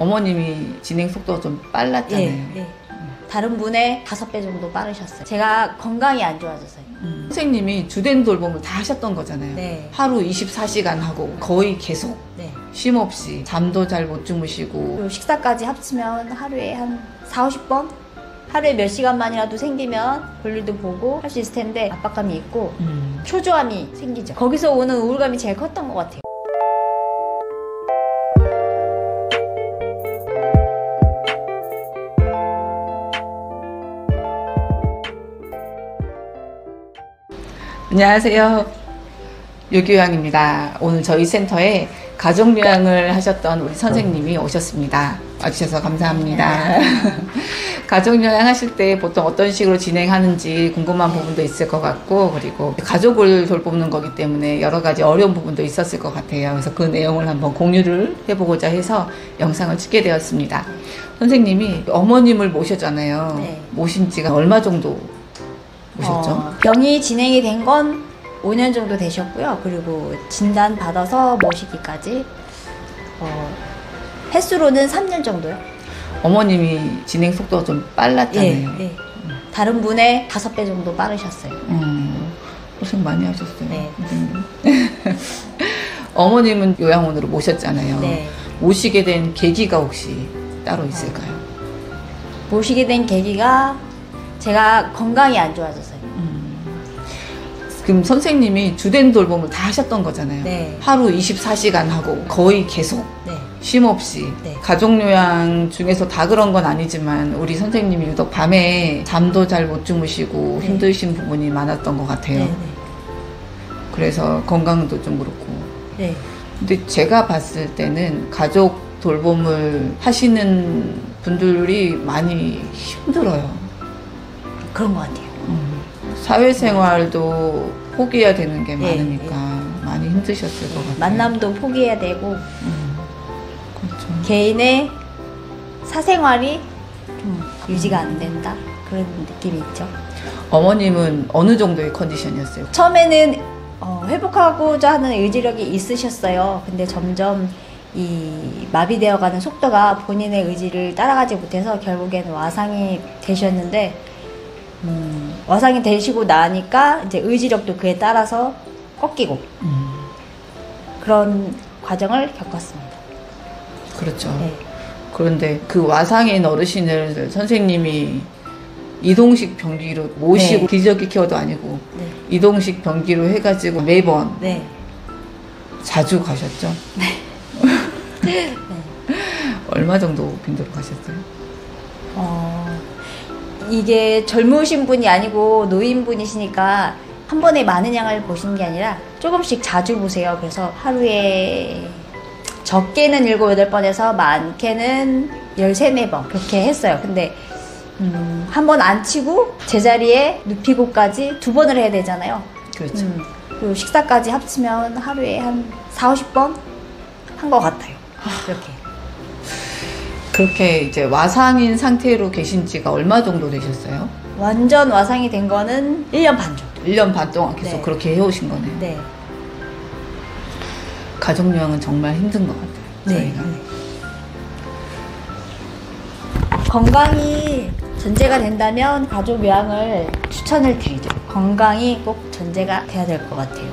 어머님이 진행 속도가 좀 빨랐잖아요. 네. 다른 분의 5배 정도 빠르셨어요. 제가 건강이 안 좋아져서요. 선생님이 주된 돌봄을 다 하셨던 거잖아요. 네. 하루 24시간 하고 거의 계속 네. 쉼 없이 잠도 잘 못 주무시고 그리고 식사까지 합치면 하루에 한 40-50번? 하루에 몇 시간만이라도 생기면 볼일도 보고 할 수 있을 텐데 압박감이 있고 초조함이 생기죠. 거기서 오는 우울감이 제일 컸던 것 같아요. 안녕하세요. 유교양입니다. 오늘 저희 센터에 가족요양을 하셨던 우리 선생님이 오셨습니다. 와주셔서 감사합니다. 가족요양 하실 때 보통 어떤 식으로 진행하는지 궁금한 부분도 있을 것 같고, 그리고 가족을 돌보는 거기 때문에 여러 가지 어려운 부분도 있었을 것 같아요. 그래서 그 내용을 한번 공유를 해보고자 해서 영상을 찍게 되었습니다. 선생님이 어머님을 모셨잖아요. 네. 모신 지가 얼마 정도 모셨죠? 병이 진행이 된 건 5년 정도 되셨고요. 그리고 진단 받아서 모시기까지 횟수로는 3년 정도요. 어머님이 진행 속도가 좀 빨랐잖아요. 네. 다른 분의 5배 정도 빠르셨어요. 고생 많이 하셨어요. 네. 어머님은 요양원으로 모셨잖아요. 네. 모시게 된 계기가 혹시 따로 있을까요? 모시게 된 계기가 제가 건강이 안 좋아져서요. 그럼 선생님이 주된 돌봄을 다 하셨던 거잖아요. 네. 하루 24시간 하고 거의 계속 네. 쉼 없이. 네. 가족요양 중에서 다 그런 건 아니지만 우리 선생님이 유독 밤에 잠도 잘 못 주무시고 네. 힘드신 부분이 많았던 것 같아요. 네. 그래서 건강도 좀 그렇고. 네. 근데 제가 봤을 때는 가족 돌봄을 하시는 분들이 많이 힘들어요. 그런 것 같아요. 사회생활도 포기해야 되는 게 네, 많으니까 많이 힘드셨을 것 같아요. 만남도 포기해야 되고 그렇죠. 개인의 사생활이 좀 유지가 안 된다. 그런 느낌이 있죠. 어머님은 어느 정도의 컨디션이었어요? 처음에는 회복하고자 하는 의지력이 있으셨어요. 근데 점점 이 마비되어가는 속도가 본인의 의지를 따라가지 못해서 결국에는 와상이 되셨는데 와상이 되시고 나니까 이제 의지력도 그에 따라서 꺾이고 그런 과정을 겪었습니다. 그렇죠. 네. 그런데 그 와상인 어르신을 선생님이 이동식 변기로 모시고 네. 기저귀 케어도 아니고 네. 이동식 변기로 해가지고 매번 네. 자주 가셨죠? 네. 얼마 정도 빈도로 가셨어요? 이게 젊으신 분이 아니고 노인분이시니까 한 번에 많은 양을 보시는 게 아니라 조금씩 자주 보세요. 그래서 하루에 적게는 7, 8번에서 많게는 13, 14번 그렇게 했어요. 근데 한 번 안 치고 제자리에 눕히고까지 2번을 해야 되잖아요. 그렇죠. 그리고 식사까지 합치면 하루에 한 40-50번 한 것 같아요. 그렇게 이제 와상인 상태로 계신 지가 얼마 정도 되셨어요? 완전 와상이 된 거는 1년 반 정도. 1년 반 동안 계속 네. 그렇게 해오신 거네요. 네. 가족요양은 정말 힘든 것 같아요. 저희가. 건강이 전제가 된다면 가족 요양을 추천을 드리죠. 건강이 꼭 전제가 돼야 될 것 같아요.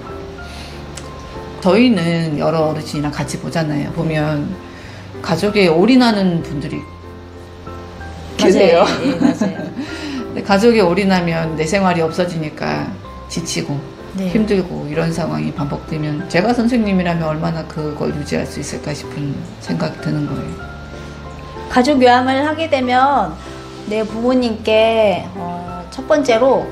저희는 여러 어르신이랑 같이 보잖아요. 보면 가족에 올인하는 분들이 계세요. 맞아요. 네, 맞아요. 근데 가족에 올인하면 내 생활이 없어지니까 지치고 네. 힘들고 이런 상황이 반복되면 제가 선생님이라면 얼마나 그걸 유지할 수 있을까 싶은 생각이 드는 거예요. 가족 요양을 하게 되면 내 부모님께 첫 번째로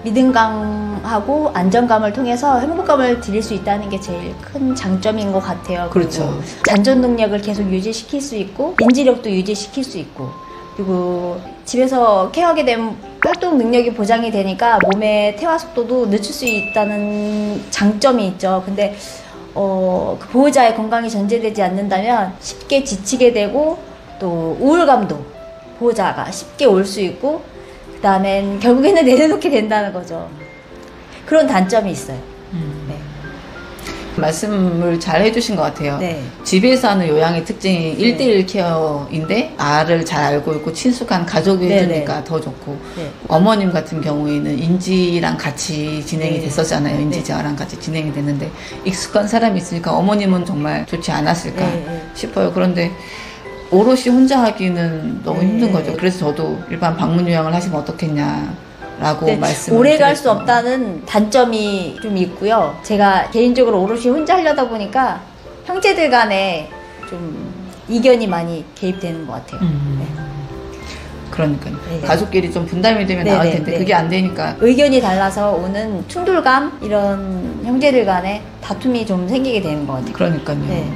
믿음감하고 안정감을 통해서 행복감을 드릴 수 있다는 게 제일 큰 장점인 것 같아요. 그렇죠. 잔존 능력을 계속 유지시킬 수 있고 인지력도 유지시킬 수 있고 그리고 집에서 케어하게 되면 활동 능력이 보장이 되니까 몸의 퇴화 속도도 늦출 수 있다는 장점이 있죠. 근데 그 보호자의 건강이 전제되지 않는다면 쉽게 지치게 되고 또 우울감도 보호자가 쉽게 올 수 있고 그 다음엔 결국에는 내려놓게 된다는 거죠. 그런 단점이 있어요. 네. 말씀을 잘 해주신 것 같아요. 네. 집에서 하는 요양의 특징이 1대1 케어인데 아를 잘 알고 있고 친숙한 가족이 네, 해주니까 더 좋고 네. 어머님 같은 경우에는 인지랑 같이 진행이 네. 됐었잖아요. 인지제어랑 같이 진행이 됐는데 익숙한 사람이 있으니까 어머님은 정말 좋지 않았을까 네. 싶어요. 그런데 오롯이 혼자 하기는 너무 네. 힘든 거죠. 그래서 저도 일반 방문 요양을 하시면 어떻겠냐라고 네, 말씀을 오래 갈 수 드렸죠. 없다는 단점이 좀 있고요. 제가 개인적으로 오롯이 혼자 하려다 보니까 형제들 간에 좀 이견이 많이 개입되는 것 같아요. 그러니까요. 네. 가족끼리 좀 분담이 되면 네, 나을 네, 텐데 네. 그게 안 되니까 의견이 달라서 오는 충돌감 이런 형제들 간에 다툼이 좀 생기게 되는 것 같아요. 그러니까요. 네.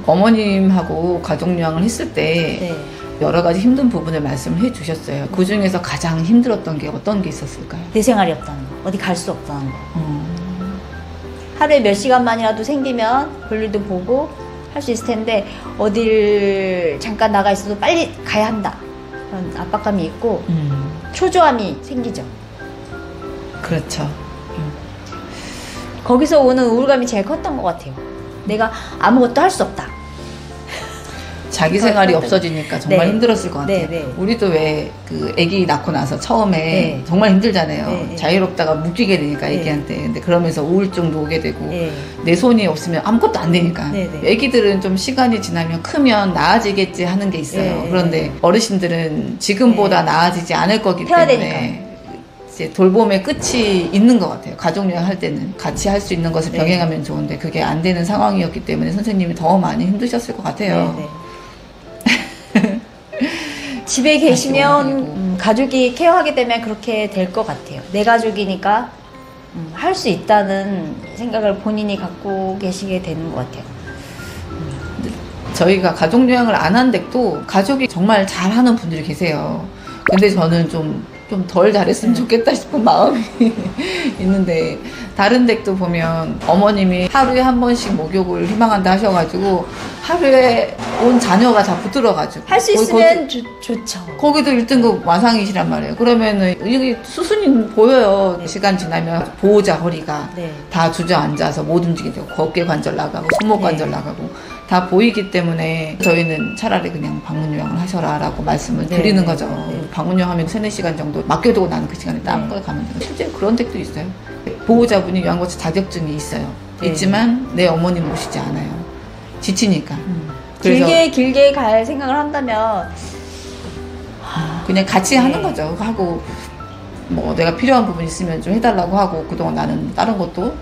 어머님하고 가족 요양을 했을 때 네. 여러 가지 힘든 부분을 말씀을 해 주셨어요. 그 중에서 가장 힘들었던 게 어떤 게 있었을까요? 내 생활이 없다는 거, 어디 갈 수 없다는 거. 하루에 몇 시간만이라도 생기면 볼일도 보고 할 수 있을 텐데 어딜 잠깐 나가 있어도 빨리 가야 한다. 그런 압박감이 있고 초조함이 생기죠. 그렇죠. 거기서 오는 우울감이 제일 컸던 것 같아요. 내가 아무것도 할 수 없다. 자기 생활이 없어지니까 정말 네. 힘들었을 것 같아요. 네, 네. 우리도 왜 그 아기 낳고 나서 처음에 네. 정말 힘들잖아요. 네. 자유롭다가 묶이게 되니까 네. 아기한테. 근데 그러면서 우울증도 오게 되고 네. 내 손이 없으면 아무것도 안 되니까. 네, 네. 아기들은 좀 시간이 지나면 크면 나아지겠지 하는 게 있어요. 네, 그런데 네. 어르신들은 지금보다 네. 나아지지 않을 거기 해야 때문에 이제 돌봄의 끝이 있는 것 같아요. 가족여행 할 때는 같이 할 수 있는 것을 네. 병행하면 좋은데 그게 안 되는 상황이었기 때문에 선생님이 더 많이 힘드셨을 것 같아요. 네, 네. 집에 계시면 가족이 케어하게 되면 그렇게 될 것 같아요. 내 가족이니까 할 수 있다는 생각을 본인이 갖고 계시게 되는 것 같아요. 저희가 가족 요양을 안 한 댁도 가족이 정말 잘하는 분들이 계세요. 근데 저는 좀 덜 잘했으면 좋겠다 싶은 마음이 있는데 다른 댁도 보면 어머님이 하루에 한 번씩 목욕을 희망한다 하셔가지고 하루에 온 자녀가 다 붙들어가지고 할 수 있으면 좋죠. 거기도 1등급 마상이시란 말이에요. 그러면은 이게 수순이 보여요. 네. 시간 지나면 보호자 허리가 네. 다 주저앉아서 못 움직이게 되고 어깨 관절 나가고 손목 네. 관절 나가고 다 보이기 때문에 저희는 차라리 그냥 방문 요양을 하셔라 라고 말씀을 네. 드리는 거죠. 네. 방문 요양하면 3-4시간 정도 맡겨두고 나는 그 시간에 다른 네. 걸 가면 돼요. 실제로 그런 댁도 있어요. 보호자분이 요양거치 자격증이 있어요. 네. 있지만 내 어머님 모시지 않아요. 지치니까. 그래서 길게 갈 생각을 한다면 그냥 같이 네. 하는 거죠. 하고 뭐 내가 필요한 부분 있으면 좀 해달라고 하고 그동안 나는 다른 것도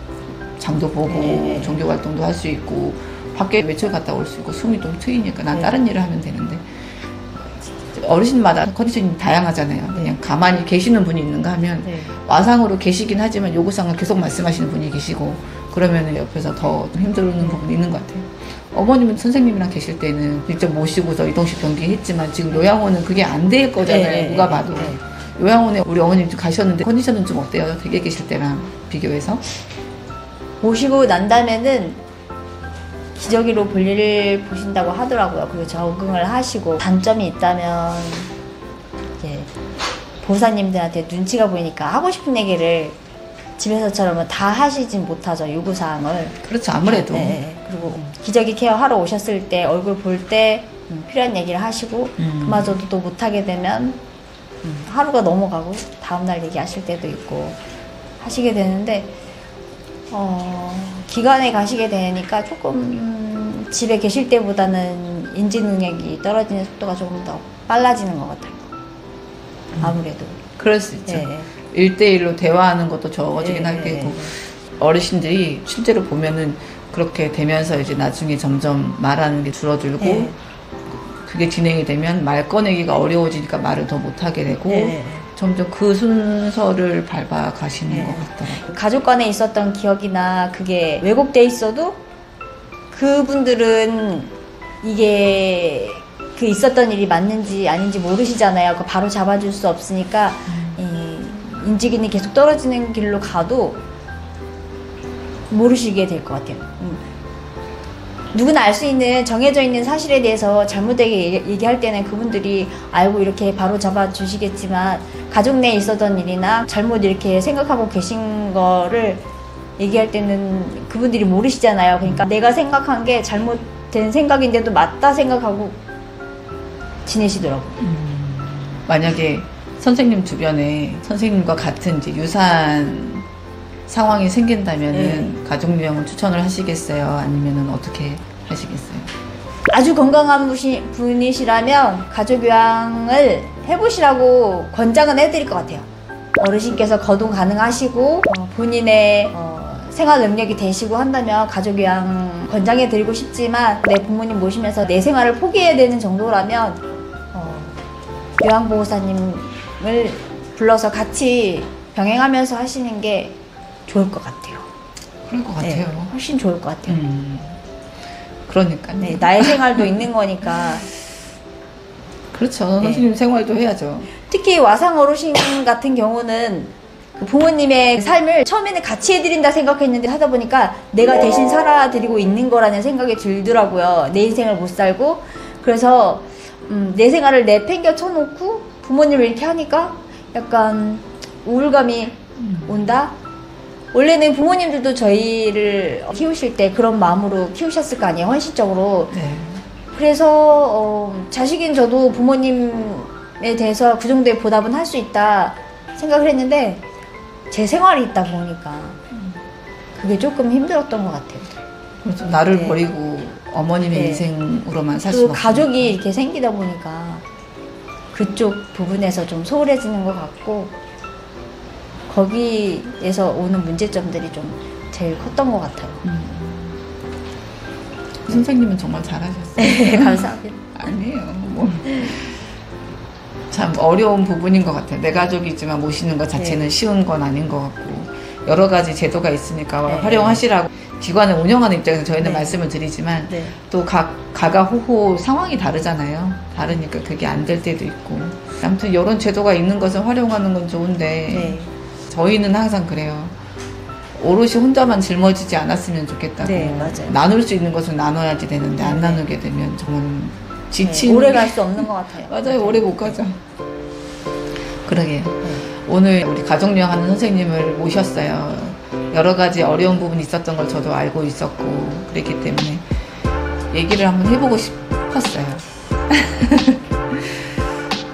장도 보고 네. 종교 활동도 할 수 있고 밖에 외출 갔다 올 수 있고 숨이 좀 트이니까 난 네. 다른 일을 하면 되는데 어르신마다 컨디션이 다양하잖아요. 그냥 가만히 계시는 분이 있는가 하면 네. 와상으로 계시긴 하지만 요구사항을 계속 말씀하시는 분이 계시고 그러면 옆에서 더 힘들는 부분이 있는 것 같아요. 어머님은 선생님이랑 계실 때는 직접 모시고서 이동식 변기했지만 지금 요양원은 그게 안 될 거잖아요. 네, 누가 네, 봐도. 네. 요양원에 우리 어머님 좀 가셨는데 컨디션은 좀 어때요? 댁에 계실 때랑 비교해서? 모시고 난 다음에는 기저귀로 볼일을 보신다고 하더라고요. 그리고 적응을 하시고 단점이 있다면 이제 보호사님들한테 눈치가 보이니까 하고 싶은 얘기를 집에서처럼 다 하시진 못하죠. 요구사항을. 그렇죠. 아무래도. 네. 그리고 기저귀 케어 하러 오셨을 때 얼굴 볼 때 필요한 얘기를 하시고 그마저도 또 못하게 되면 하루가 넘어가고 다음날 얘기하실 때도 있고 하시게 되는데 기관에 가시게 되니까 조금 집에 계실 때보다는 인지 능력이 떨어지는 속도가 조금 더 빨라지는 것 같아요. 아무래도. 그럴 수 있죠. 네. 1대1로 대화하는 것도 적어지긴 네, 하겠고 네. 어르신들이 실제로 보면은 그렇게 되면서 이제 나중에 점점 말하는 게 줄어들고 네. 그게 진행이 되면 말 꺼내기가 어려워지니까 말을 더 못하게 되고 네. 점점 그 순서를 밟아 가시는 네. 것 같더라고요. 가족 간에 있었던 기억이나 그게 왜곡돼 있어도 그분들은 이게 그 있었던 일이 맞는지 아닌지 모르시잖아요. 그 바로 잡아줄 수 없으니까 이 인지기능이 계속 떨어지는 길로 가도 모르시게 될 것 같아요. 누구나 알 수 있는 정해져 있는 사실에 대해서 잘못되게 얘기할 때는 그분들이 알고 이렇게 바로 잡아주시겠지만 가족 내에 있었던 일이나 잘못 이렇게 생각하고 계신 거를 얘기할 때는 그분들이 모르시잖아요. 그러니까 내가 생각한 게 잘못된 생각인데도 맞다 생각하고 지내시더라고요. 만약에 선생님 주변에 선생님과 같은 이제 유사한 상황이 생긴다면은 가족요양을 추천을 하시겠어요? 아니면은 어떻게 하시겠어요? 아주 건강한 분이시라면 가족요양을 해보시라고 권장은 해드릴 것 같아요. 어르신께서 거동 가능하시고 본인의 생활 능력이 되시고 한다면 가족요양 권장해드리고 싶지만 내 부모님 모시면서 내 생활을 포기해야 되는 정도라면 요양보호사님을 불러서 같이 병행하면서 하시는 게 좋을 것 같아요. 그럴 것 같아요. 네, 훨씬 좋을 것 같아요. 그러니까. 네, 나의 생활도 있는 거니까. 그렇죠. 선생님 생활도 해야죠. 특히 와상 어르신 같은 경우는 그 부모님의 삶을 처음에는 같이 해드린다 생각했는데 하다 보니까 내가 대신 살아드리고 있는 거라는 생각이 들더라고요. 내 인생을 못 살고. 그래서 내 생활을 내팽겨 쳐놓고 부모님을 이렇게 하니까 약간 우울감이 온다? 원래는 부모님들도 저희를 키우실 때 그런 마음으로 키우셨을 거 아니에요, 헌신적으로. 네. 그래서 자식인 저도 부모님에 대해서 그 정도의 보답은 할 수 있다 생각을 했는데 제 생활이 있다 보니까 그게 조금 힘들었던 것 같아요. 그렇죠. 나를 네. 버리고 어머님의 네. 인생으로만 살 또 수는 가족이 이렇게 생기다 보니까 그쪽 부분에서 좀 소홀해지는 것 같고 거기에서 오는 문제점들이 좀 제일 컸던 것 같아요. 선생님은 정말 잘하셨어요. 네, 감사합니다. 아니에요. 뭐. 참 어려운 부분인 것 같아요. 내 가족이지만 모시는 것 자체는 쉬운 건 아닌 것 같고 여러 가지 제도가 있으니까 활용하시라고 기관을 운영하는 입장에서 저희는 말씀을 드리지만 또 가가호호 상황이 다르잖아요. 다르니까 그게 안 될 때도 있고 아무튼 이런 제도가 있는 것을 활용하는 건 좋은데 저희는 항상 그래요. 오롯이 혼자만 짊어지지 않았으면 좋겠다고. 네, 맞아요. 나눌 수 있는 것을 나눠야지 되는데 안 나누게 되면 정말 지친. 오래 갈 수 없는 것 같아요. 맞아요. 오래 못 가죠. 그러게요. 오늘 우리 가족요양하는 선생님을 모셨어요. 여러 가지 어려운 부분이 있었던 걸 저도 알고 있었고 그랬기 때문에 얘기를 한번 해보고 싶었어요.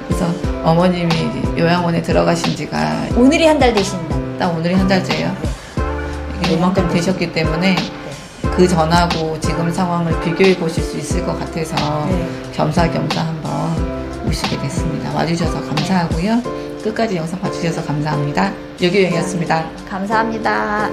그래서 어머님이 요양원에 들어가신 지가 오늘이 한 달 되신다. 딱 오늘이 한 달째예요. 이만큼 되셨기 때문에 그 전하고 지금 상황을 비교해 보실 수 있을 것 같아서 겸사겸사 한번 오시게 됐습니다. 와주셔서 감사하고요. 끝까지 영상 봐주셔서 감사합니다. 요기요양이었습니다. 감사합니다.